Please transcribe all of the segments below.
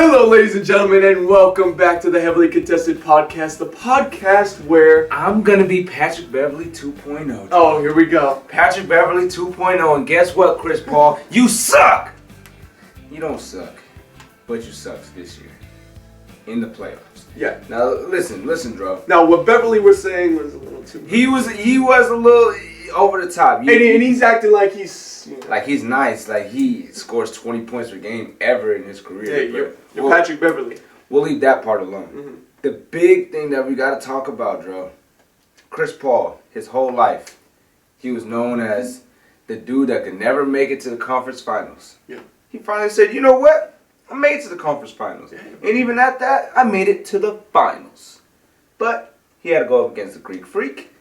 Hello, ladies and gentlemen, and welcome back to the Heavily Contested Podcast, the podcast where I'm gonna be Patrick Beverly 2.0. Oh, here we go. Patrick Beverly 2.0, and guess what, Chris Paul? You suck! You don't suck, but you sucked this year in the playoffs. Yeah. Now listen, Dro. Now, what Beverly was saying was a little too much. He was a little over the top. And he's acting like he's... Like he's nice, like he scores 20 points per game ever in his career. Yeah, you're Patrick Beverly. We'll leave that part alone. Mm-hmm. The big thing that we got to talk about, Dro, Chris Paul, his whole life, he was known as the dude that could never make it to the conference finals. Yeah. He finally said, you know what? I made it to the conference finals. Yeah. And even at that, I made it to the finals. But he had to go up against the Greek Freak.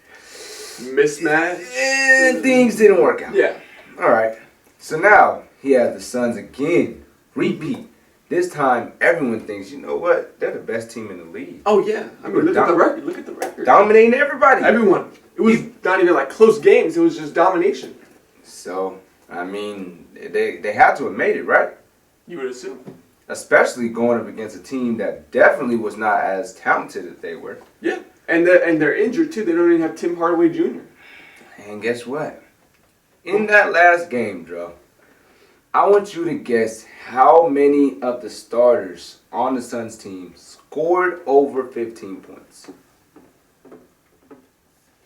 Mismatch. And things didn't work out. Yeah. All right. So now he has the Suns again. Repeat. This time, everyone thinks, you know what? They're the best team in the league. Oh, yeah. I mean, look at the record. Dominating everybody. Everyone. It was not even like close games. It was just domination. So, I mean, they had to have made it, right? You would assume. Especially going up against a team that definitely was not as talented as they were. Yeah. And they're injured, too. They don't even have Tim Hardaway Jr. And guess what? In that last game, Dro, I want you to guess how many of the starters on the Suns team scored over 15 points.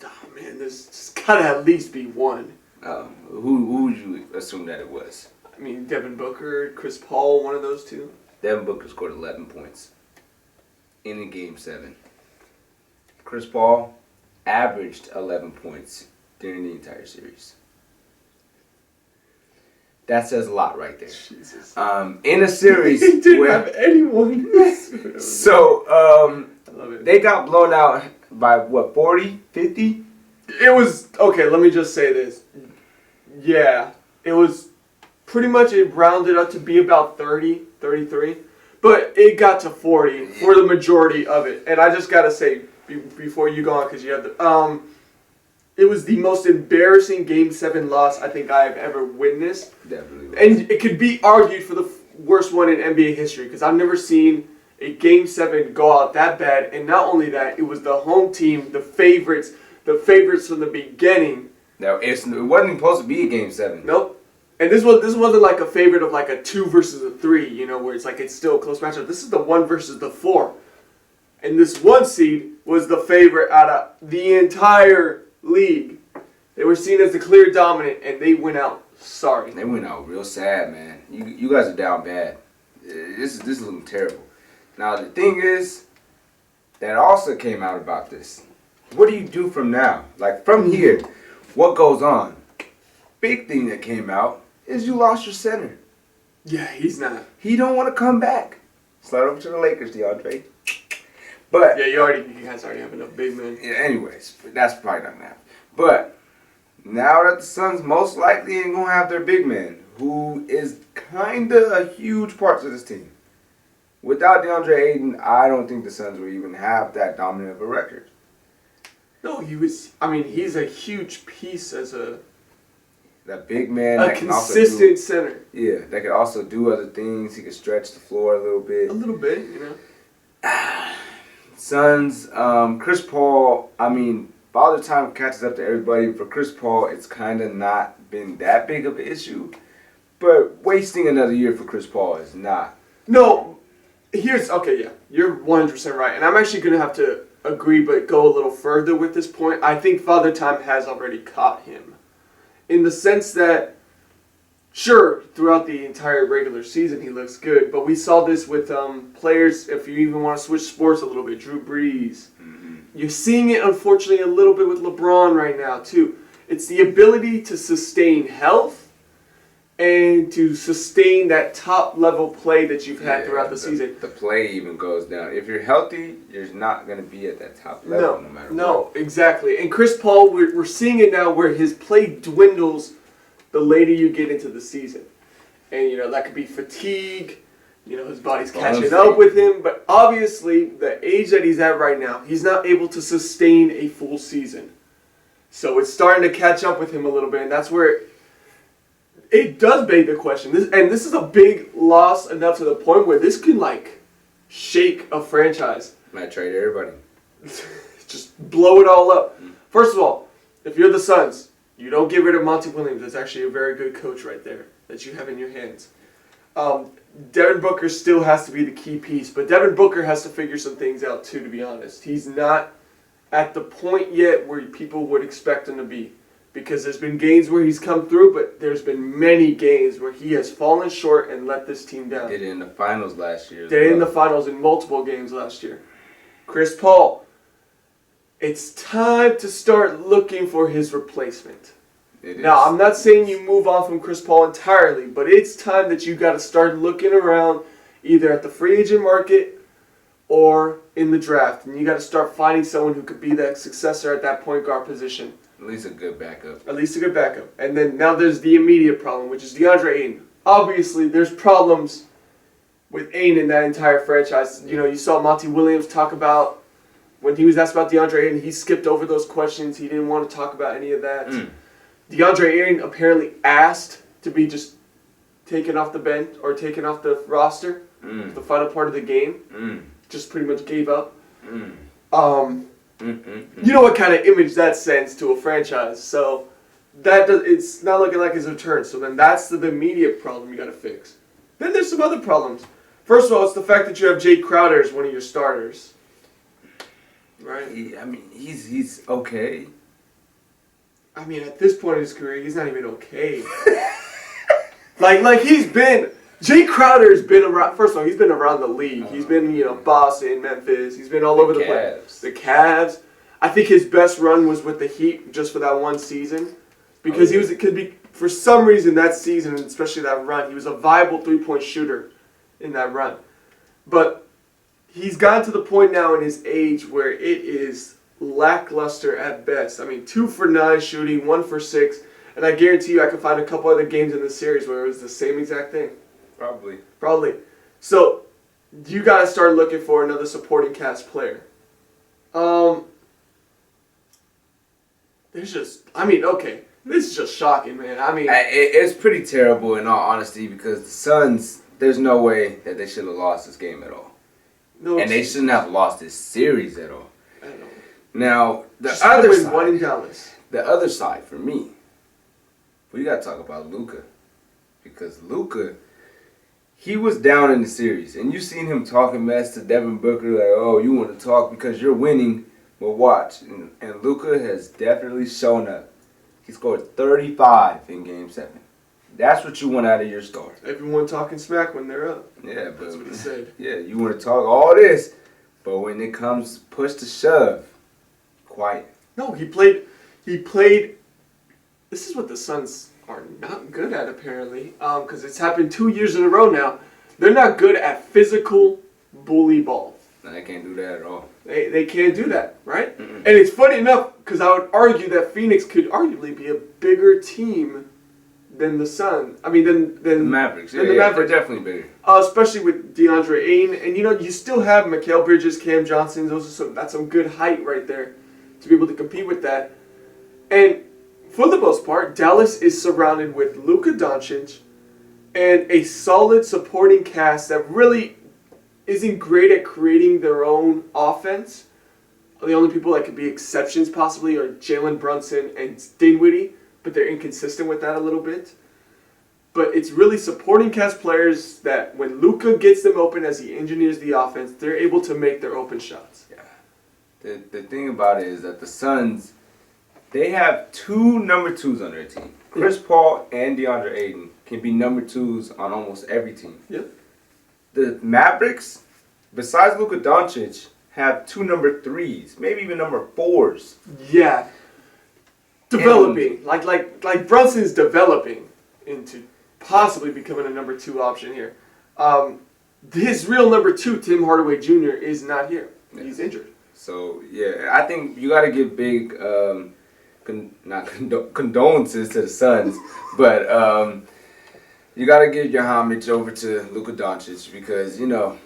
Oh, man, there's got to at least be one. Who would you assume that it was? I mean, Devin Booker, Chris Paul, one of those two. Devin Booker scored 11 points in Game 7. Chris Paul averaged 11 points during the entire series. That says a lot right there. Jesus. In a series he didn't have anyone. So, I love it. they got blown out by, what, 40, 50? It was, okay, let me just say this. Yeah, it was pretty much, it rounded up to be about 30, 33. But it got to 40 for the majority of it. And I just got to say, before you go on, because you have the... It was the most embarrassing Game 7 loss I think I have ever witnessed. Definitely was. And it could be argued for the worst one in NBA history because I've never seen a Game 7 go out that bad. And not only that, it was the home team, the favorites from the beginning. No, it wasn't even supposed to be a Game 7. Nope. And this wasn't like a favorite of like a 2 versus a 3, you know, where it's like it's still a close matchup. This is the 1 versus the 4. And this 1 seed was the favorite out of the entire league. They were seen as the clear dominant, and they went out sorry. They went out real sad, man. You guys are down bad. This is looking terrible. Now the thing is, that also came out about this. What do you do from now? Like from here, what goes on? Big thing that came out is you lost your center. Yeah, he's not. He don't want to come back. Slide over to the Lakers, DeAndre. But yeah, you guys already have enough big men. Yeah, anyways, that's probably not gonna happen. But now that the Suns most likely ain't gonna have their big man, who is kinda a huge part to this team. Without DeAndre Ayton, I don't think the Suns will even have that dominant of a record. No, he's a huge piece as that big man, a that consistent center. Yeah, that could also do other things. He could stretch the floor a little bit. A little bit, you know. Suns, Chris Paul, Father Time catches up to everybody. For Chris Paul, it's kind of not been that big of an issue. But wasting another year for Chris Paul is not. No, you're 100% right. And I'm actually going to have to agree but go a little further with this point. I think Father Time has already caught him. In the sense that, sure, throughout the entire regular season he looks good, but we saw this with players, if you even want to switch sports a little bit, Drew Brees. Mm-hmm. You're seeing it, unfortunately, a little bit with LeBron right now, too. It's the ability to sustain health and to sustain that top-level play that you've had throughout the season. The play even goes down. If you're healthy, you're not going to be at that top level no matter what. No, exactly. And Chris Paul, we're seeing it now where his play dwindles the later you get into the season. And, you know, that could be fatigue. You know, his body's catching up with him. But obviously, the age that he's at right now, he's not able to sustain a full season. So it's starting to catch up with him a little bit. And that's where it does beg the question. This is a big loss enough to the point where this can like shake a franchise. Might trade everybody. Just blow it all up. First of all, if you're the Suns, you don't get rid of Monty Williams. That's actually a very good coach right there that you have in your hands. Devin Booker still has to be the key piece, but Devin Booker has to figure some things out too, to be honest. He's not at the point yet where people would expect him to be, because there's been games where he's come through, but there's been many games where he has fallen short and let this team down. Did it in the finals last year. Did it in the finals in multiple games last year. Chris Paul, it's time to start looking for his replacement. Now, I'm not saying you move on from Chris Paul entirely, but it's time that you got to start looking around either at the free agent market or in the draft. And you got to start finding someone who could be that successor at that point guard position. At least a good backup. At least a good backup. And then now there's the immediate problem, which is DeAndre Ayton. Obviously, there's problems with Ayton in that entire franchise. You know, you saw Monty Williams talk about, when he was asked about DeAndre Ayton, he skipped over those questions. He didn't want to talk about any of that. DeAndre Ayton apparently asked to be just taken off the bench or taken off the roster the final part of the game. Just pretty much gave up. You know what kind of image that sends to a franchise. So it's not looking like his return. So then that's the immediate problem you got to fix. Then there's some other problems. First of all, it's the fact that you have Jay Crowder as one of your starters. Right? I mean, he's okay. I mean, at this point in his career, he's not even okay. like he's been. Jay Crowder's been around. First of all, he's been around the league. He's been, Boston, Memphis. He's been all over the place. The Cavs. I think his best run was with the Heat, just for that one season, because it could be for some reason that season, and especially that run, he was a viable 3-point shooter in that run. But he's gotten to the point now in his age where it is lackluster at best. I mean, 2 for 9 shooting, 1 for 6, and I guarantee you I can find a couple other games in the series where it was the same exact thing. Probably. So you got to start looking for another supporting cast player. This is just shocking, man. I mean, it's pretty terrible in all honesty, because the Suns, there's no way that they should have lost this game at all. No, and they shouldn't have lost this series at all. I know. Now, the other side for me, we got to talk about Luka. Because Luka, he was down in the series, and you seen him talking mess to Devin Booker, like, oh, you want to talk because you're winning, well, watch. And Luka has definitely shown up. He scored 35 in Game 7. That's what you want out of your star. Everyone talking smack when they're up. Yeah, but that's what he said. Yeah, you want to talk all this, but when it comes push to shove, quiet. No, he played. This is what the Suns are not good at, apparently, because it's happened 2 years in a row now. They're not good at physical bully ball. No, they can't do that at all. They can't do that, right? And it's funny enough, because I would argue that Phoenix could arguably be a bigger team than the Suns. I mean, than the Mavericks. The Mavericks. They're definitely bigger. Especially with DeAndre Ayton, and you still have Mikal Bridges, Cam Johnson. That's some good height right there to be able to compete with that. And for the most part, Dallas is surrounded with Luka Doncic and a solid supporting cast that really isn't great at creating their own offense. The only people that could be exceptions possibly are Jalen Brunson and Dinwiddie, but they're inconsistent with that a little bit. But it's really supporting cast players that when Luka gets them open as he engineers the offense, they're able to make their open shots. Yeah. The thing about it is that the Suns, they have 2 number 2s on their team. Chris Paul and DeAndre Ayton can be number 2s on almost every team. Yep. The Mavericks, besides Luka Doncic, have 2 number 3s, maybe even number 4s. Yeah. Developing. Like Brunson's developing into possibly becoming a number 2 option here. His real number 2, Tim Hardaway Jr., is not here. Yeah. He's injured. So, yeah, I think you got to give big, condolences to the Suns, but you got to give your homage over to Luka Doncic because, No,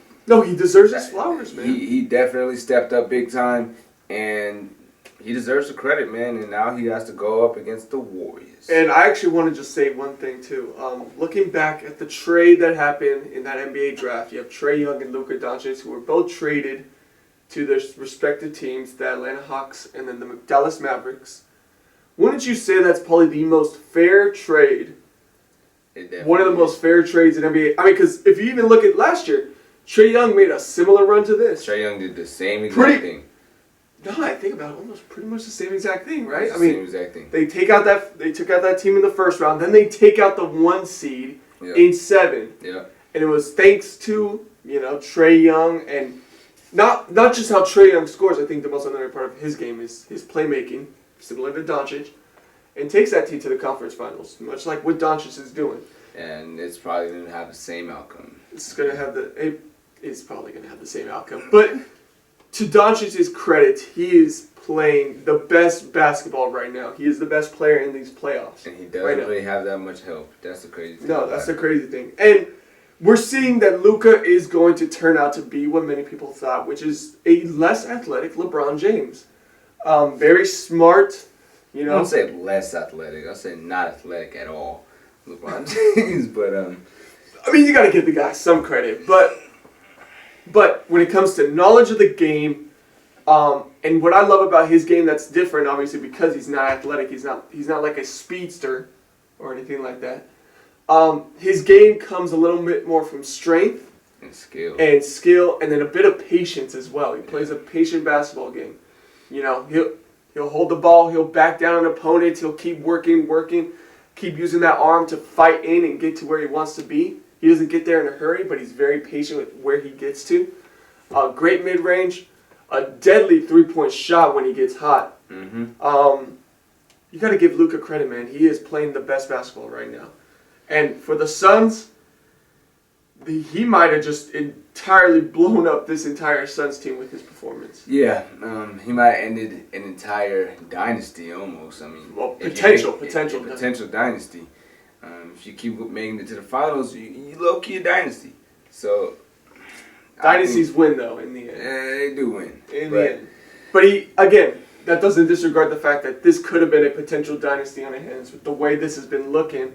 he deserves his flowers, man. He definitely stepped up big time, and he deserves the credit, man. And now he has to go up against the Warriors. And I actually want to just say one thing too. Looking back at the trade that happened in that NBA draft, you have Trae Young and Luka Doncic, who were both traded to their respective teams, the Atlanta Hawks and then the Dallas Mavericks. Wouldn't you say that's probably the most fair trade? One of the most fair trades in NBA. I mean, because if you even look at last year, Trae Young made a similar run to this. Trae Young did the same exact thing. No, I think about it, almost pretty much the same exact thing, right? Same exact thing. They took out that team in the first round, then they take out the 1 seed in 7. Yeah. And it was thanks to, Trae Young, and not just how Trae Young scores. I think the most underrated part of his game is his playmaking, similar to Doncic, and takes that team to the conference finals, much like what Doncic is doing. And it's probably going to have the same outcome. It's probably going to have the same outcome. But to Doncic's credit, he is playing the best basketball right now. He is the best player in these playoffs. And he doesn't really have that much help. That's the crazy thing. No, that's the crazy thing. And we're seeing that Luka is going to turn out to be what many people thought, which is a less athletic LeBron James. Very smart, I don't say less athletic. I say not athletic at all, LeBron James. But I mean, you got to give the guy some credit. But when it comes to knowledge of the game, and what I love about his game that's different, obviously, because he's not athletic. He's not like a speedster or anything like that. His game comes a little bit more from strength and skill, and then a bit of patience as well. He plays a patient basketball game. He'll hold the ball. He'll back down an opponent. He'll keep working, keep using that arm to fight in and get to where he wants to be. He doesn't get there in a hurry, but he's very patient with where he gets to. Great mid-range, a deadly three-point shot when he gets hot. Mm-hmm. You got to give Luka credit, man. He is playing the best basketball right now. And for the Suns, he might have just entirely blown up this entire Suns team with his performance. Yeah, he might have ended an entire dynasty almost. I mean, potential dynasty. If you keep making it to the finals, you low-key a dynasty. So dynasties win, though, in the end. They do win. In the end. But that doesn't disregard the fact that this could have been a potential dynasty on his hands with the way this has been looking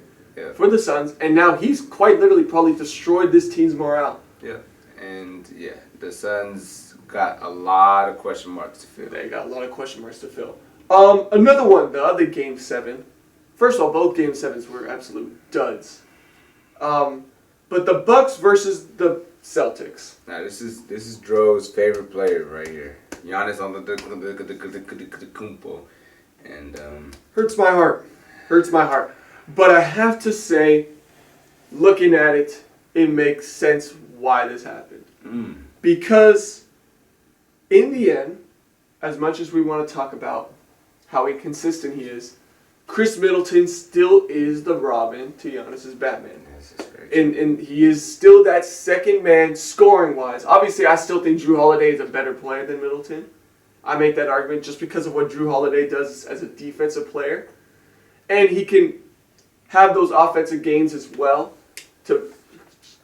for the Suns. And now he's quite literally probably destroyed this team's morale. Yeah. And, the Suns got a lot of question marks to fill. They got a lot of question marks to fill. Another one, the other Game 7. First of all, both Game 7s were absolute duds. But the Bucks versus the Celtics. Now this is Dro's favorite player right here, Giannis Antetokounmpo, and hurts my heart. But I have to say, looking at it, it makes sense why this happened. Because in the end, as much as we want to talk about how inconsistent he is, Chris Middleton still is the Robin to Giannis's Batman. And he is still that second man scoring-wise. Obviously, I still think Jrue Holiday is a better player than Middleton. I make that argument just because of what Jrue Holiday does as a defensive player. And he can have those offensive gains as well to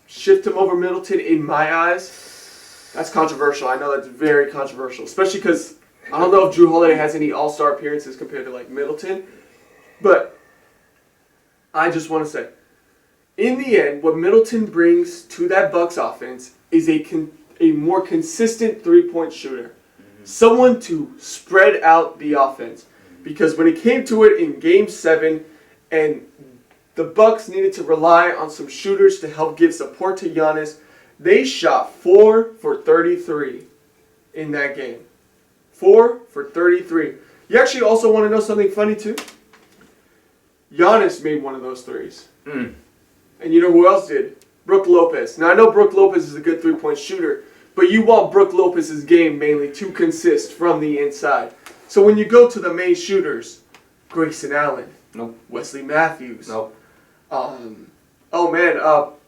shift him over Middleton in my eyes. That's controversial. I know that's very controversial, especially because I don't know if Jrue Holiday has any all-star appearances compared to like Middleton. But I just want to say, in the end, what Middleton brings to that Bucks offense is a more consistent three-point shooter. Someone to spread out the offense. Because when it came to it in Game 7, and the Bucks needed to rely on some shooters to help give support to Giannis, they shot 4 for 33 in that game. 4 for 33. You actually also want to know something funny, too? Giannis made one of those threes. And you know who else did? Brook Lopez. Now, I know Brook Lopez is a good three-point shooter, but you want Brook Lopez's game mainly to consist from the inside. So when you go to the main shooters, Grayson Allen. Nope. Wesley Matthews. Nope.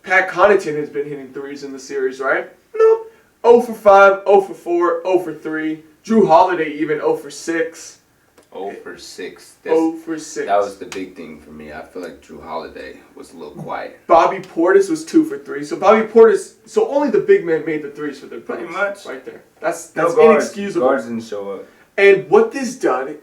Pat Connaughton has been hitting threes in the series, right? Nope. 0 for 5, 0 for 4, 0 for 3. Jrue Holiday even 0 for 6. 0 for 6. 0 for 6. That was the big thing for me. I feel like Jrue Holiday was a little quiet. Bobby Portis was 2 for 3. So only the big man made the threes for their pretty Bucks much right there. That's no inexcusable. Guards didn't show up. And what this did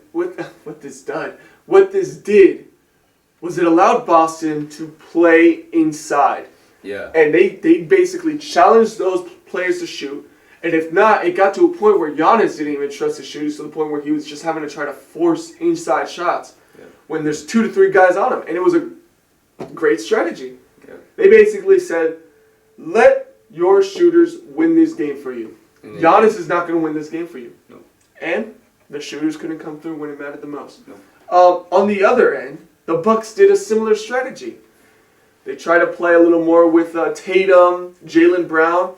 was it allowed Boston to play inside. Yeah. And they basically challenged those players to shoot. And if not, it got to a point where Giannis didn't even trust his shooters to the point where he was just having to try to force inside shots when there's 2 to 3 guys on him. And it was a great strategy. Yeah. They basically said, let your shooters win this game for you. Giannis is not going to win this game for you. No. And the shooters couldn't come through when it mattered the most. No. On the other end, the Bucks did a similar strategy. They tried to play a little more with Tatum, Jaylen Brown,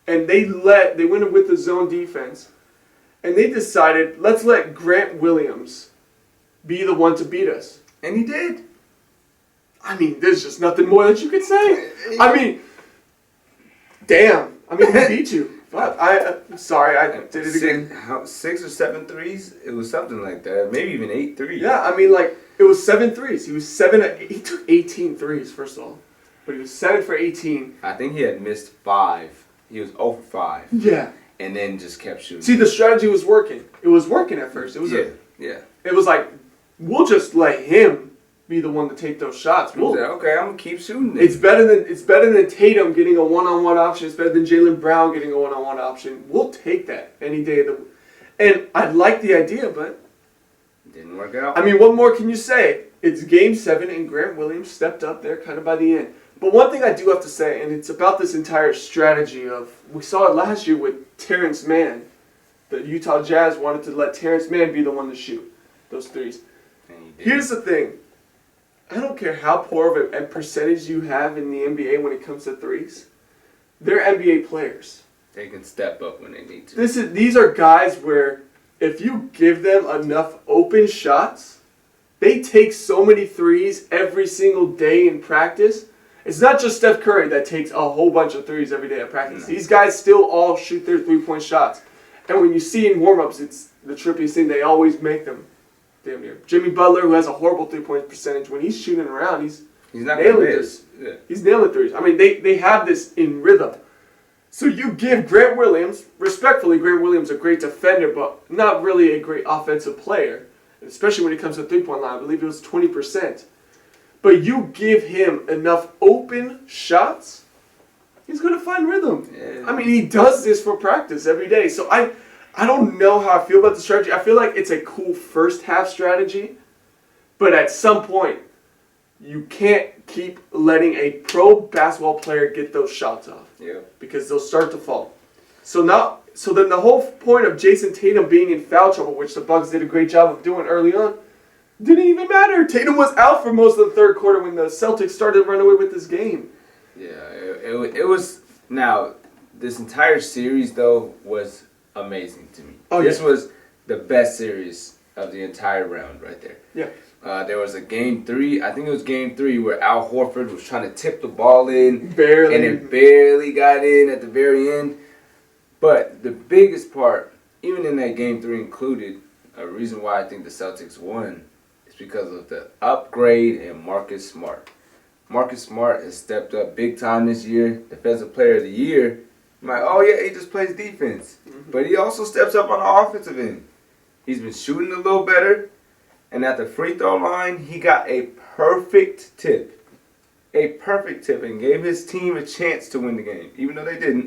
and they went with the zone defense. And they decided, let's let Grant Williams be the one to beat us. And he did. I mean, there's just nothing more that you could say. I mean, damn. I mean, he beat you. Fuck. I'm sorry, I did it again. 6 or 7 threes? It was something like that. Maybe even 8 threes. Yeah, I mean, like, it was 7 threes. He took 18 threes, first of all. But he was 7 for 18. I think he had missed 5. He was 0 for 5. Yeah. And then just kept shooting. See, the strategy was working. It was working at first. It was It was like, we'll just let him be the one to take those shots. Okay, I'm gonna keep shooting It's better than Tatum getting a one-on-one option. It's better than Jaylen Brown getting a one-on-one option. We'll take that any day of the week. And I like the idea, but didn't work out. I mean, what more can you say? It's Game 7, and Grant Williams stepped up there kind of by the end. But one thing I do have to say, and it's about this entire strategy of, we saw it last year with Terrence Mann. The Utah Jazz wanted to let Terrence Mann be the one to shoot those threes. Here's the thing. I don't care how poor of a percentage you have in the NBA when it comes to threes. They're NBA players. They can step up when they need to. These are guys where if you give them enough open shots, they take so many threes every single day in practice. It's not just Steph Curry that takes a whole bunch of threes every day at practice. No. These guys still all shoot their three-point shots. And when you see in warm-ups, it's the trippiest thing. They always make them. Damn near. Jimmy Butler, who has a horrible three-point percentage, when he's shooting around, he's not nailing threes. threes. He's nailing threes. I mean, they have this in rhythm. So you give Grant Williams, respectfully, Grant Williams a great defender, but not really a great offensive player, especially when it comes to three-point line. I believe it was 20%. But you give him enough open shots, he's going to find rhythm. Yeah. I mean, he does this for practice every day. So I don't know how I feel about the strategy. I feel like it's a cool first half strategy, but at some point, you can't keep letting a pro basketball player get those shots off. Yeah. Because they'll start to fall. So then the whole point of Jason Tatum being in foul trouble, which the Bucks did a great job of doing early on, didn't even matter. Tatum was out for most of the third quarter when the Celtics started to run away with this game. Yeah, it was. Now, this entire series, though, was amazing to me. This was the best series of the entire round right there. Yeah. There was a Game 3, I think it was Game 3, where Al Horford was trying to tip the ball in. Barely. And it barely got in at the very end. But the biggest part, even in that Game 3 included, a reason why I think the Celtics won is because of the upgrade in Marcus Smart. Marcus Smart has stepped up big time this year. Defensive Player of the Year. I'm like, oh yeah, he just plays defense. Mm-hmm. But he also steps up on the offensive end. He's been shooting a little better. And at the free throw line, he got a perfect tip. A perfect tip and gave his team a chance to win the game. Even though they didn't.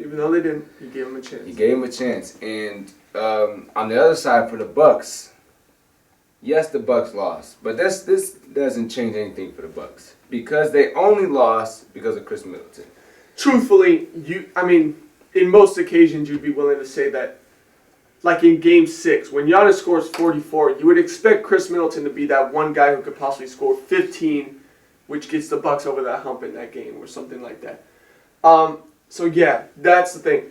He gave him a chance. He gave him a chance. And on the other side for the Bucks, yes, the Bucks lost. But this doesn't change anything for the Bucks. Because they only lost because of Chris Middleton. Truthfully, in most occasions you'd be willing to say that, like in Game 6, when Giannis scores 44, you would expect Chris Middleton to be that one guy who could possibly score 15, which gets the Bucks over that hump in that game or something like that. So yeah, that's the thing.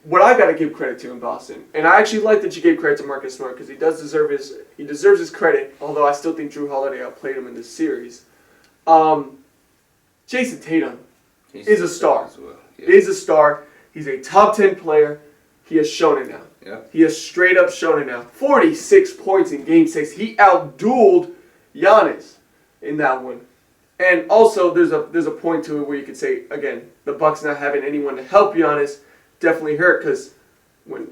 What I got to give credit to in Boston, and I actually like that you gave credit to Marcus Smart because he deserves his credit, although I still think Drew Holiday outplayed him in this series. Jason Tatum is a star. As well. Yeah. Is a star. He's a top 10 player. He has shown it now. Yeah. He has straight up shown it now. 46 points in Game 6. He outdueled Giannis in that one. And also, there's a point to it where you could say, again, the Bucks not having anyone to help Giannis definitely hurt because when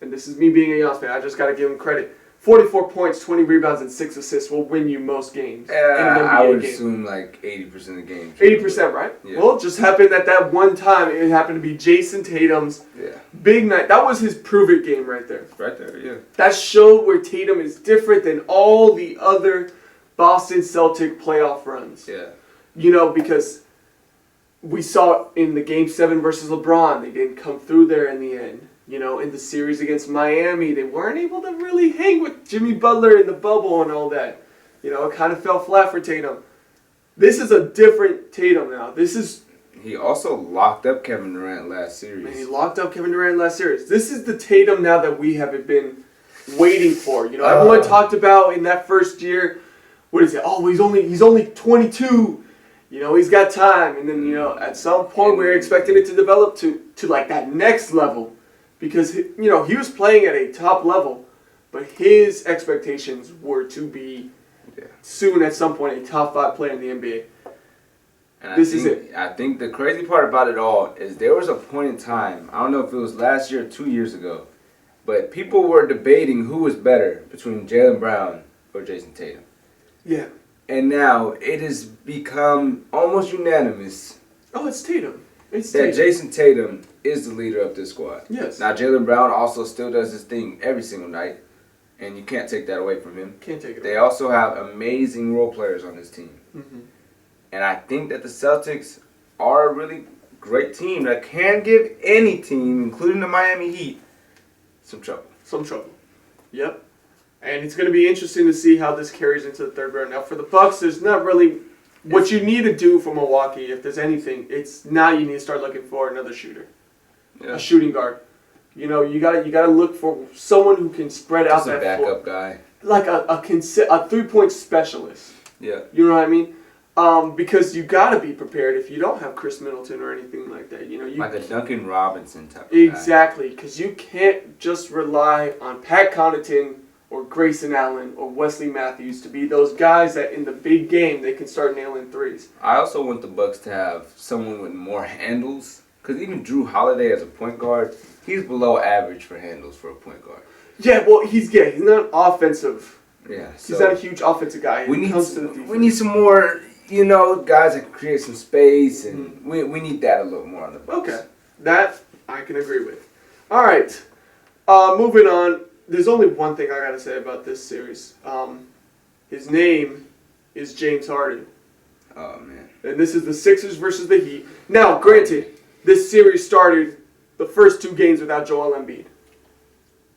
and this is me being a Giannis fan, I just got to give him credit. 44 points, 20 rebounds, and 6 assists will win you most games. In an NBA I would game. assume like 80% of games. 80%, right? Yeah. Well, it just happened at that one time. It happened to be Jason Tatum's big night. That was his prove-it game right there. Right there, yeah. That showed where Tatum is different than all the other Boston Celtic playoff runs. Yeah. You know, because we saw it in the Game 7 versus LeBron. They didn't come through there in the end. You know, in the series against Miami, they weren't able to really hang with Jimmy Butler in the bubble and all that. You know, it kind of fell flat for Tatum. This is a different Tatum now. He also locked up Kevin Durant last series. And he locked up Kevin Durant last series. This is the Tatum now that we have been waiting for. You know, everyone talked about in that first year, what is it? Oh, he's only 22. You know, he's got time. And then, you know, at some point we were expecting it to develop to like that next level. Because, you know, he was playing at a top level, but his expectations were to be soon at some point a top 5 player in the NBA. And I think the crazy part about it all is there was a point in time, I don't know if it was last year or 2 years ago, but people were debating who was better between Jaylen Brown or Jason Tatum. Yeah. And now it has become almost unanimous. Oh, it's Tatum. That Jason Tatum is the leader of this squad. Yes. Now, Jaylen Brown also still does his thing every single night, and you can't take that away from him. Can't take it away. They also have amazing role players on this team. Mm-hmm. And I think that the Celtics are a really great team that can give any team, including the Miami Heat, some trouble. Some trouble. Yep. And it's going to be interesting to see how this carries into the third round. Now, for the Bucks, there's not really what you need to do for Milwaukee. If there's anything, it's now you need to start looking for another shooter, a shooting guard. You know, you gotta look for someone who can spread out that floor. Just a backup guy, like a 3-point specialist. Yeah. You know what I mean? Because you gotta be prepared if you don't have Chris Middleton or anything like that. You know, like a Duncan Robinson type of exactly, because you can't just rely on Pat Connaughton or Grayson Allen or Wesley Matthews to be those guys that in the big game they can start nailing threes. I also want the Bucks to have someone with more handles, because even Drew Holiday as a point guard, he's below average for handles for a point guard. Yeah, well, he's not offensive. Yeah, he's not a huge offensive guy. We need some more, you know, guys that can create some space, and we need that a little more on the Bucks. Okay, that I can agree with. All right, moving on. There's only one thing I gotta say about this series. His name is James Harden. Oh man! And this is the Sixers versus the Heat. Now, granted, this series started the first 2 games without Joel Embiid,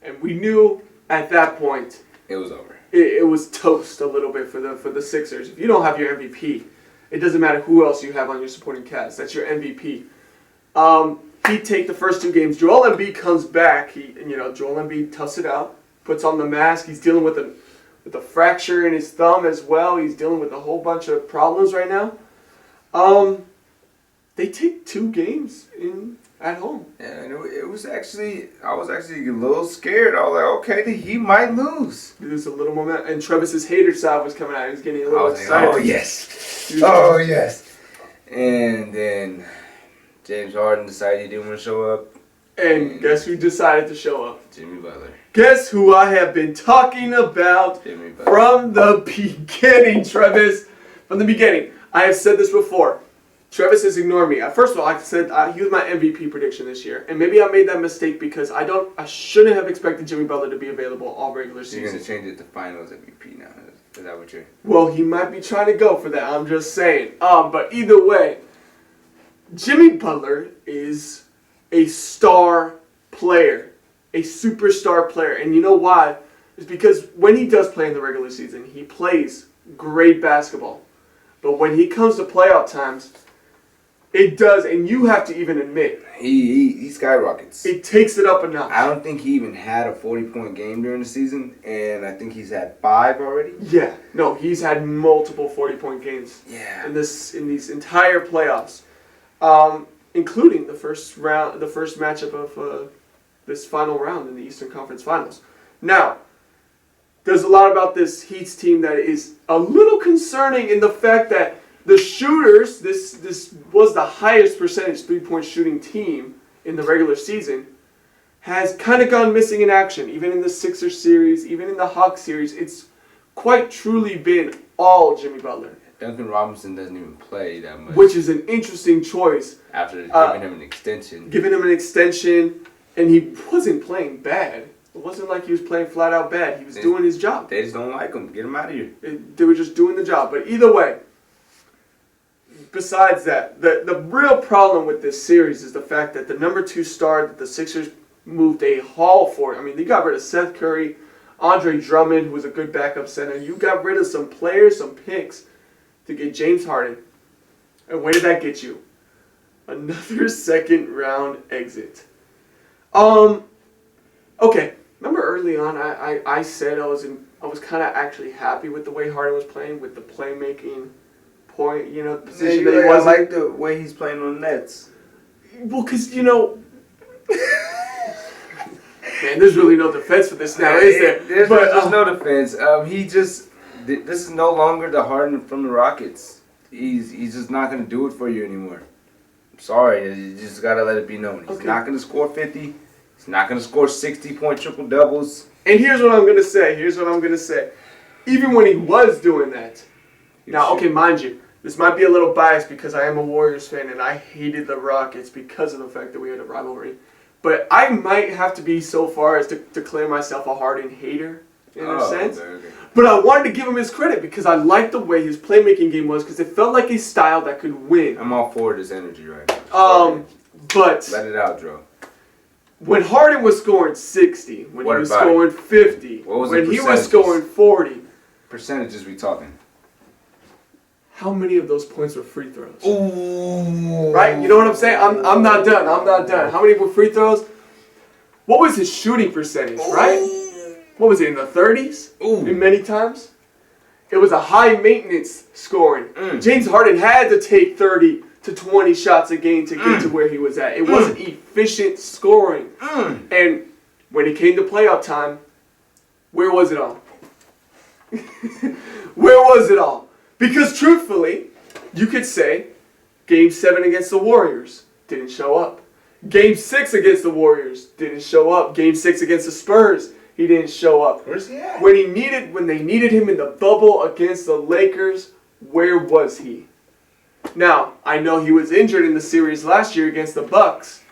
and we knew at that point it was over. It was toast a little bit for the Sixers. If you don't have your MVP, it doesn't matter who else you have on your supporting cast. That's your MVP. He'd take the first 2 games. Joel Embiid comes back. Joel Embiid toughs it out, puts on the mask. He's dealing with a fracture in his thumb as well. He's dealing with a whole bunch of problems right now. They take 2 games at home. And it was actually, I was actually a little scared. I was like, okay, he might lose. There's a little moment, and Travis's hater side was coming out. He was getting a little excited. Like, oh yes, oh yes. And then James Harden decided he didn't want to show up. And guess who decided to show up? Jimmy Butler. Guess who I have been talking about from the beginning, Travis. From the beginning. I have said this before. Travis has ignored me. First of all, I said he was my MVP prediction this year. And maybe I made that mistake because I shouldn't have expected Jimmy Butler to be available all regular season. You're going to change it to finals MVP now. Is that what you're... Well, he might be trying to go for that. I'm just saying. But either way, Jimmy Butler is a star player, a superstar player. And you know why? It's because when he does play in the regular season, he plays great basketball. But when he comes to playoff times, it does, and you have to even admit, he skyrockets. It takes it up a notch. I don't think he even had a 40-point game during the season, and I think he's had 5 already. Yeah, no, he's had multiple 40-point games. Yeah, in these entire playoffs, including the first matchup of this final round in the Eastern Conference Finals. Now, there's a lot about this Heat's team that is a little concerning in the fact that the shooters, this was the highest percentage 3-point shooting team in the regular season, has kind of gone missing in action. Even in the Sixers series, even in the Hawks series, it's quite truly been all Jimmy Butler. Duncan Robinson doesn't even play that much. Which is an interesting choice. After giving him an extension. Giving him an extension, and he wasn't playing bad. It wasn't like he was playing flat out bad. He was doing his job. They just don't like him. Get him out of here. They were just doing the job. But either way, besides that, the real problem with this series is the fact that the number 2 star that the Sixers moved a haul for. I mean, they got rid of Seth Curry, Andre Drummond, who was a good backup center. You got rid of some players, some picks to get James Harden. And where did that get you? Another second round exit. Okay. Remember early on, I said I was kind of actually happy with the way Harden was playing, with the playmaking point, position that he was. I like the way he's playing on the Nets. Well, because man, there's really no defense for this now, is there? There's no defense. This is no longer the Harden from the Rockets. He's just not going to do it for you anymore. I'm sorry, you just got to let it be known. He's not going to score 50. He's not going to score 60-point triple-doubles. And here's what I'm going to say. Even when he was doing that. Now, okay, mind you, this might be a little biased because I am a Warriors fan and I hated the Rockets because of the fact that we had a rivalry. But I might have to be so far as to declare myself a Harden hater in a sense. Okay. But I wanted to give him his credit because I liked the way his playmaking game was because it felt like a style that could win. I'm all for this energy right now. But let it out, Joe. When Harden was scoring 60, when he was scoring 50, when he was scoring 40. Percentages we talking? How many of those points were free throws? Ooh. Right? You know what I'm saying? I'm not done. How many were free throws? What was his shooting percentage, right? What was it, in the 30s? Ooh. In many times? It was a high maintenance scoring. James Harden had to take 30 to 20 shots a game to get to where he was at. It wasn't efficient scoring. And when it came to playoff time, where was it all? Where was it all? Because truthfully, you could say Game 7 against the Warriors didn't show up. Game 6 against the Warriors didn't show up. Game 6 against the Spurs, he didn't show up. Where's he at? When they needed him in the bubble against the Lakers, where was he? Now, I know he was injured in the series last year against the Bucks,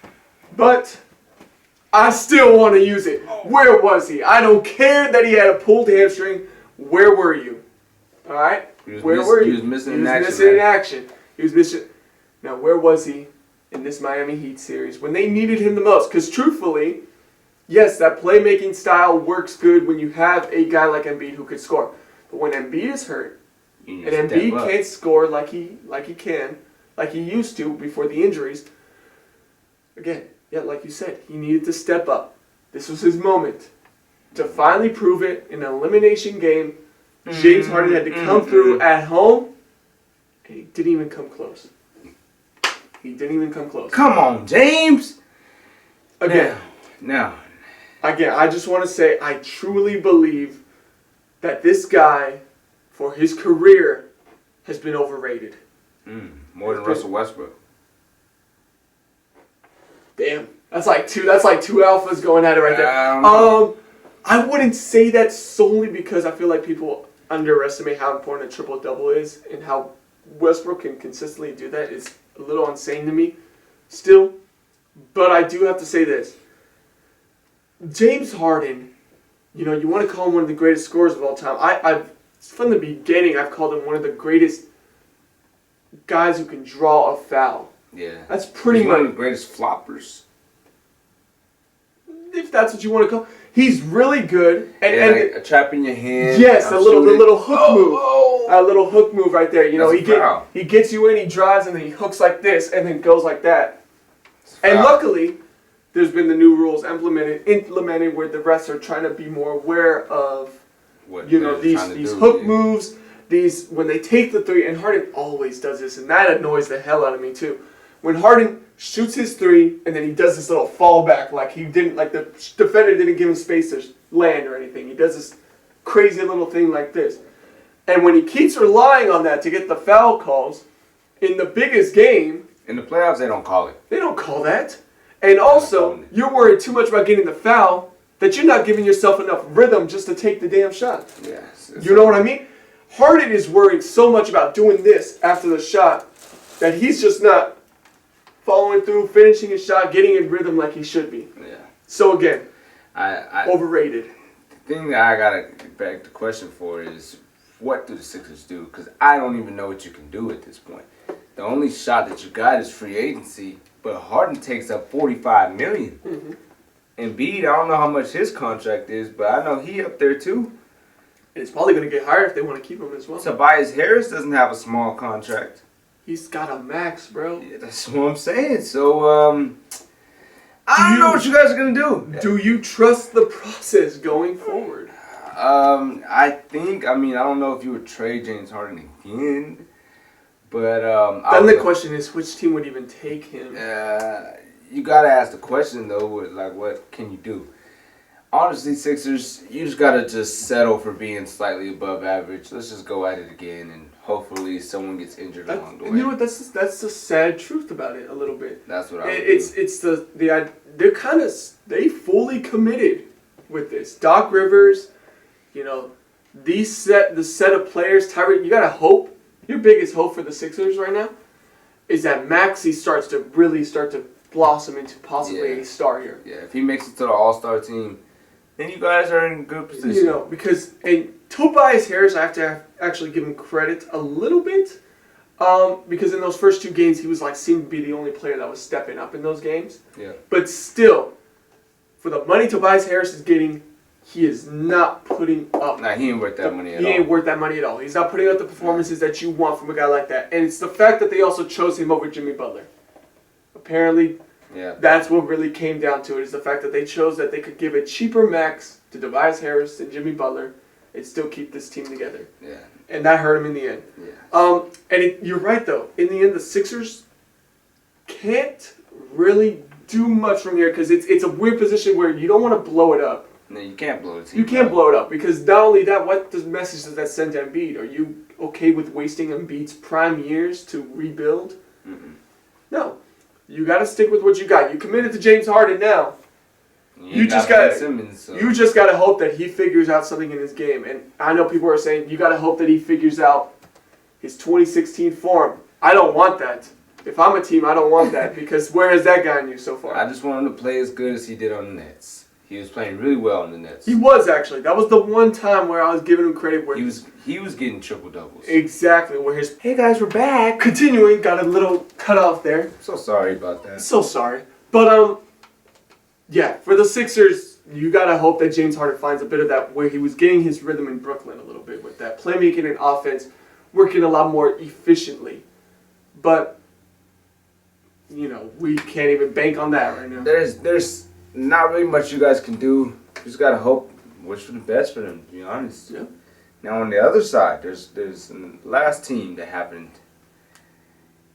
but I still want to use it. Where was he? I don't care that he had a pulled hamstring. Where were you? All right? Where were you? He was missing in action. He was missing. Now, where was he in this Miami Heat series when they needed him the most? Because truthfully, yes, that playmaking style works good when you have a guy like Embiid who could score. But when Embiid is hurt, and Embiid can't score like he used to before the injuries, again, like you said, he needed to step up. This was his moment to finally prove it in an elimination game. James Harden had to come through at home, and he didn't even come close. Come on, James! Again, I just want to say I truly believe that this guy, for his career, has been overrated. More than Russell Westbrook. Damn, that's like two alphas going at it right there. I wouldn't say that solely because I feel like people underestimate how important a triple-double is, and how Westbrook can consistently do that is a little insane to me still. But I do have to say this. James Harden, you want to call him one of the greatest scorers of all time. I've from the beginning, I've called him one of the greatest guys who can draw a foul. Yeah. That's pretty much one of the greatest floppers. If that's what you want to call. He's really good. And like a trap in your hand. Yes, the little hook move. A little hook move right there. He gets you in, he drives, and then he hooks like this, and then goes like that. And luckily, there's been the new rules implemented where the refs are trying to be more aware of these hook moves. These when they take the three, and Harden always does this, and that annoys the hell out of me too. When Harden shoots his three, and then he does this little fallback, like the defender didn't give him space to land or anything. He does this crazy little thing like this. And when he keeps relying on that to get the foul calls, in the biggest game... In the playoffs, they don't call it. They don't call that. And also, you're worried too much about getting the foul that you're not giving yourself enough rhythm just to take the damn shot. Yeah. You know what I mean? Harden is worried so much about doing this after the shot that he's just not following through, finishing his shot, getting in rhythm like he should be. Yeah. So again, I overrated. The thing that I gotta beg the question for is, what do the Sixers do? Because I don't even know what you can do at this point. The only shot that you got is free agency, but Harden takes up $45 million. Mm-hmm. Embiid, I don't know how much his contract is, but I know he up there too. And it's probably going to get higher if they want to keep him as well. Tobias Harris doesn't have a small contract. He's got a max, bro. Yeah, that's what I'm saying. So, I don't know what you guys are going to do. Do you trust the process going forward? I don't know if you would trade James Harden again, but then the question is, which team would even take him? You gotta ask the question though, what can you do? Honestly, Sixers, you just gotta just settle for being slightly above average. Let's just go at it again, and hopefully someone gets injured along the way. You know what? That's the sad truth about it a little bit. That's what I would do. They fully committed with this. Doc Rivers, the set of players. Tyree, you gotta hope. Your biggest hope for the Sixers right now is that Maxey starts to blossom into possibly a star here. Yeah, if he makes it to the All-Star team, then you guys are in good position. Because Tobias Harris, I have to actually give him credit a little bit, because in those first 2 games he was seemed to be the only player that was stepping up in those games. Yeah. But still, for the money Tobias Harris is getting, he is not putting up. Nah, he ain't worth that money at all. He ain't worth that money at all. He's not putting up the performances that you want from a guy like that. And it's the fact that they also chose him over Jimmy Butler. Apparently, that's what really came down to it, is the fact that they chose that they could give a cheaper max to Tobias Harris than Jimmy Butler and still keep this team together. Yeah. And that hurt him in the end. Yeah. You're right, though. In the end, the Sixers can't really do much from here because it's a weird position where you don't want to blow it up. No, you can't blow it. You can't blow it up because not only that, what message does that send to Embiid? Are you okay with wasting Embiid's prime years to rebuild? Mm-mm. No. You got to stick with what you got. You committed to James Harden now. You just got to hope that he figures out something in his game. And I know people are saying you got to hope that he figures out his 2016 form. I don't want that. If I'm a team, I don't want that because where has that gotten you so far? I just want him to play as good as he did on the Nets. He was playing really well on the Nets. He was actually. That was the one time where I was giving him credit where he was getting triple doubles. Exactly. Where his hey guys, we're back. Continuing, got a little cut off there. So sorry about that. So sorry. But yeah, for the Sixers, you gotta hope that James Harden finds a bit of that where he was getting his rhythm in Brooklyn a little bit with that playmaking and offense working a lot more efficiently. But we can't even bank on that right now. There's not really much you guys can do. You just gotta hope, wish for the best for them, to be honest. Yeah. Now on the other side, there's the last team that happened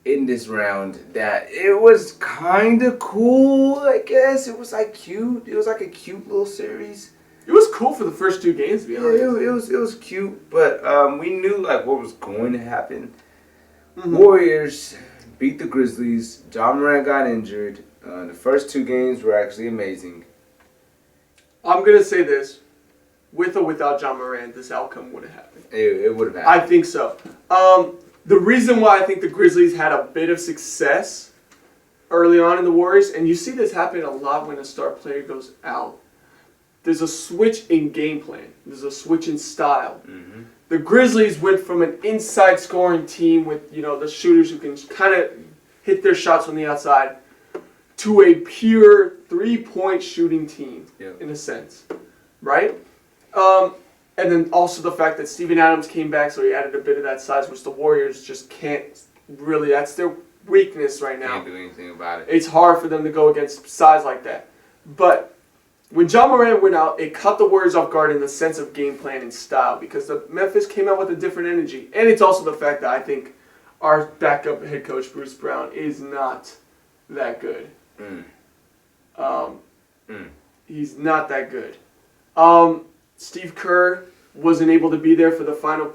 in this round that it was kind of cool, I guess. It was cute. It was a cute little series. It was cool for the first 2 games, to be honest. It was cute, but we knew what was going to happen. Mm-hmm. Warriors beat the Grizzlies. John Morant got injured. The first 2 games were actually amazing. I'm going to say this. With or without John Morant, this outcome would have happened. It would have happened. I think so. The reason why I think the Grizzlies had a bit of success early on in the Warriors, and you see this happen a lot when a star player goes out, there's a switch in game plan. There's a switch in style. Mm-hmm. The Grizzlies went from an inside scoring team with the shooters who can kind of hit their shots from the outside to a pure 3-point shooting team, in a sense, right? And then also the fact that Steven Adams came back, so he added a bit of that size, which the Warriors just can't really. That's their weakness right now. Can't do anything about it. It's hard for them to go against size like that. But when John Morant went out, it caught the Warriors off guard in the sense of game plan and style because the Memphis came out with a different energy. And it's also the fact that I think our backup head coach, Bruce Brown, is not that good. He's not that good. Steve Kerr wasn't able to be there for the final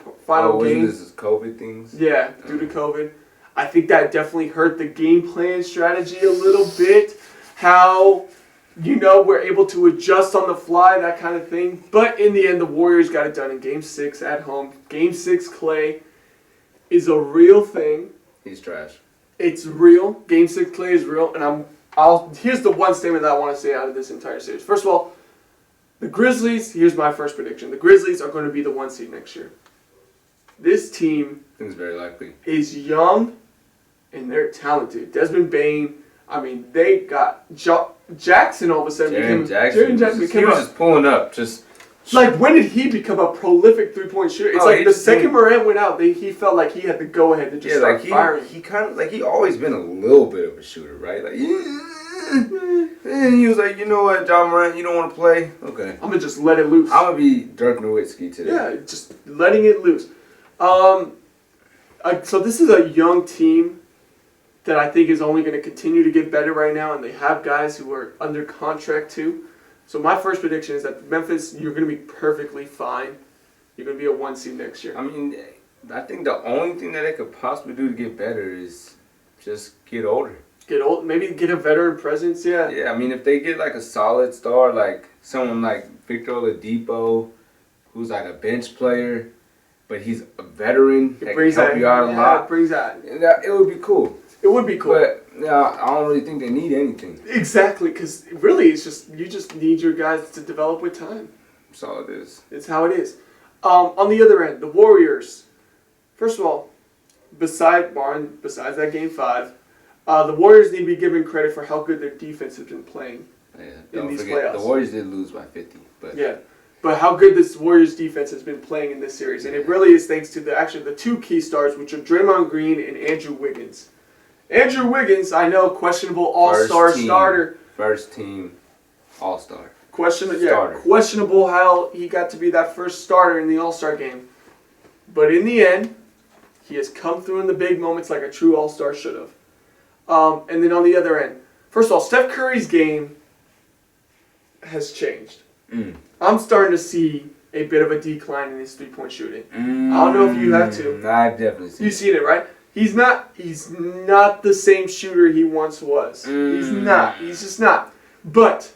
game. This is COVID things? Yeah, due to COVID. I think that definitely hurt the game plan strategy a little bit. how, we're able to adjust on the fly, that kind of thing. But in the end, the Warriors got it done in Game 6 at home. Game 6 Clay is a real thing. He's trash. It's real. Game 6 Clay is real. And here's the one statement that I want to say out of this entire series. First of all, the Grizzlies, here's my first prediction. The Grizzlies are going to be the 1 seed next year. This team I think it's very likely. is young and they're talented. Desmond Bain, they got Jackson all of a sudden. Jaren Jackson he was just pulling up. Like, when did he become a prolific three-point shooter? It's like the second Morant went out, he felt like he had the go-ahead to just start firing. He kind of, he always been a little bit of a shooter, right? Like, and he was like, you know what, John Morant, you don't want to play? Okay. I'm going to just let it loose. I'm going to be Dirk Nowitzki today. Yeah, just letting it loose. So this is a young team that I think is only going to continue to get better right now, and they have guys who are under contract too. So my first prediction is that Memphis, you're going to be perfectly fine. You're going to be a 1 seed next year. I think the only thing that they could possibly do to get better is just get older. Get old, maybe get a veteran presence, yeah. Yeah, if they get like a solid star, like someone like Victor Oladipo, who's like a bench player, but he's a veteran that can help you out a lot. It would be cool. It would be cool. But I don't really think they need anything. Exactly, because really you just need your guys to develop with time. That's all it is. It's how it is. On the other end, the Warriors. First of all, besides that Game 5, the Warriors need to be given credit for how good their defense has been playing in these playoffs. The Warriors did lose by 50. But how good this Warriors defense has been playing in this series. And it really is thanks to the 2 key stars, which are Draymond Green and Andrew Wiggins. Andrew Wiggins, I know, questionable all-star starter. First team all-star. Questionable how he got to be that first starter in the all-star game. But in the end, he has come through in the big moments like a true all-star should have. And then on the other end, first of all, Steph Curry's game has changed. I'm starting to see a bit of a decline in his three-point shooting. I don't know if you have to. I've definitely seen it. You've seen it, right? He's not the same shooter he once was. He's not. He's just not. But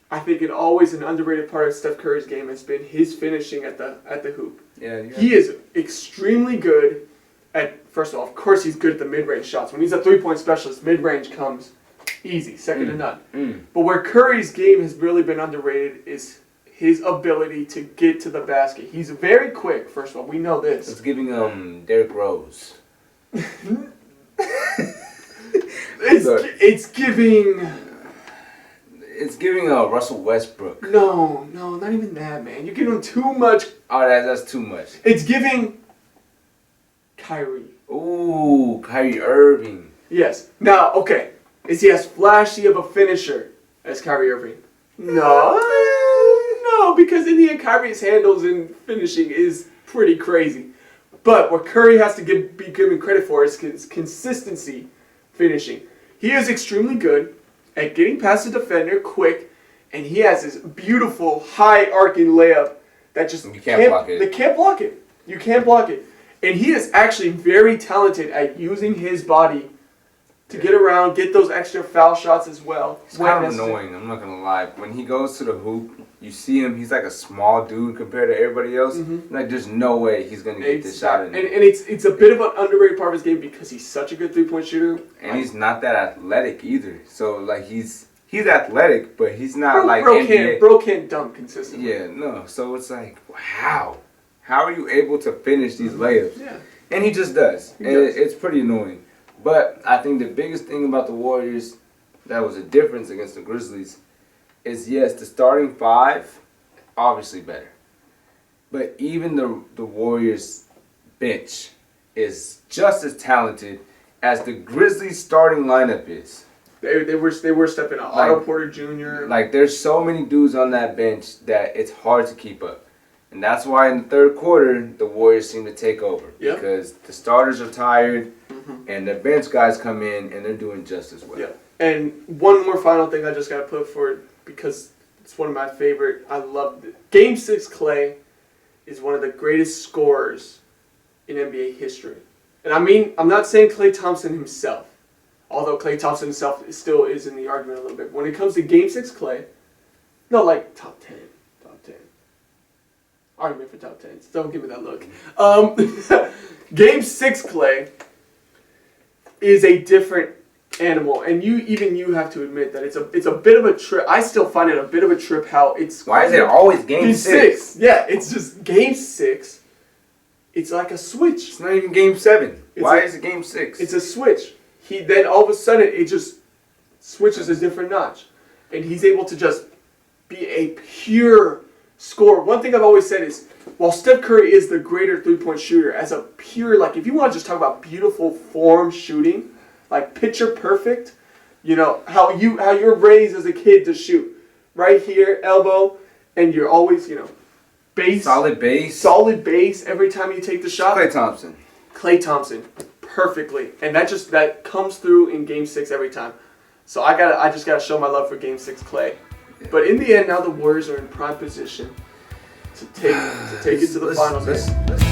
I think always an underrated part of Steph Curry's game has been his finishing at the hoop. Yeah. He is extremely good at, first of all, course he's good at the mid-range shots. When he's a three-point specialist, mid-range comes easy, second to none. But where Curry's game has really been underrated is his ability to get to the basket. He's very quick, first of all. We know this. It's giving Derrick Rose. It's giving Russell Westbrook. No, not even that, man. You're giving him too much. Oh, that's too much. It's giving Kyrie. Ooh, Kyrie Irving. Yes. Now, okay. Is he as flashy of a finisher as Kyrie Irving? No, because in the end, Kyrie's handles and finishing is pretty crazy. But what Curry has to be given credit for is his consistency finishing. He is extremely good at getting past the defender quick, and he has this beautiful high arcing layup that just you can't block it. They can't block it. You can't block it. And he is actually very talented at using his body to get around, get those extra foul shots as well. It's kind of annoying, I'm not going to lie. When he goes to the hoop, you see him, he's like a small dude compared to everybody else. Like, there's no way he's going to get this shot in. And it's a bit of an underrated part of his game because he's such a good three-point shooter. And he's not that athletic either. So, like, he's athletic, but he's not Bro can't dunk consistently. Yeah, no. So it's like, wow. How are you able to finish these layups? Yeah. And he just does. It's pretty annoying. But I think the biggest thing about the Warriors that was a difference against the Grizzlies is, yes, the starting 5, obviously better. But even the Warriors bench is just as talented as the Grizzlies starting lineup is. They were stepping up. Otto Porter Jr. Like, there's so many dudes on that bench that it's hard to keep up. And that's why in the third quarter, the Warriors seem to take over. Yep. Because the starters are tired, and the bench guys come in, and they're doing just as well. Yeah. And one more final thing I just got to put forward, because it's one of my favorite. I love it. Game 6 Clay is one of the greatest scorers in NBA history. And I mean, I'm not saying Klay Thompson himself. Although Klay Thompson himself still is in the argument a little bit. When it comes to Game 6 Klay, no, like top 10. Top 10. Argument for top 10s. Don't give me that look. Game 6 Klay is a different animal. And you have to admit that it's a bit of a trip. I still find it a bit of a trip how it's... Why is it always Game 6? Yeah, it's just Game 6. It's like a switch. It's not even Game 7. Why is it Game 6? It's a switch. Then all of a sudden it just switches a different notch. And he's able to just be a pure scorer. One thing I've always said is, while Steph Curry is the greater three-point shooter, as a pure, like, if you want to just talk about beautiful form shooting, like picture perfect, you know, how you're raised as a kid to shoot. Right here, elbow, and you're always, you know, base. Solid base. Solid base every time you take the shot. Klay Thompson. Perfectly. And that comes through in Game 6 every time. So I just gotta show my love for Game 6 Klay. Yeah. But in the end, now the Warriors are in prime position to take it to the finals.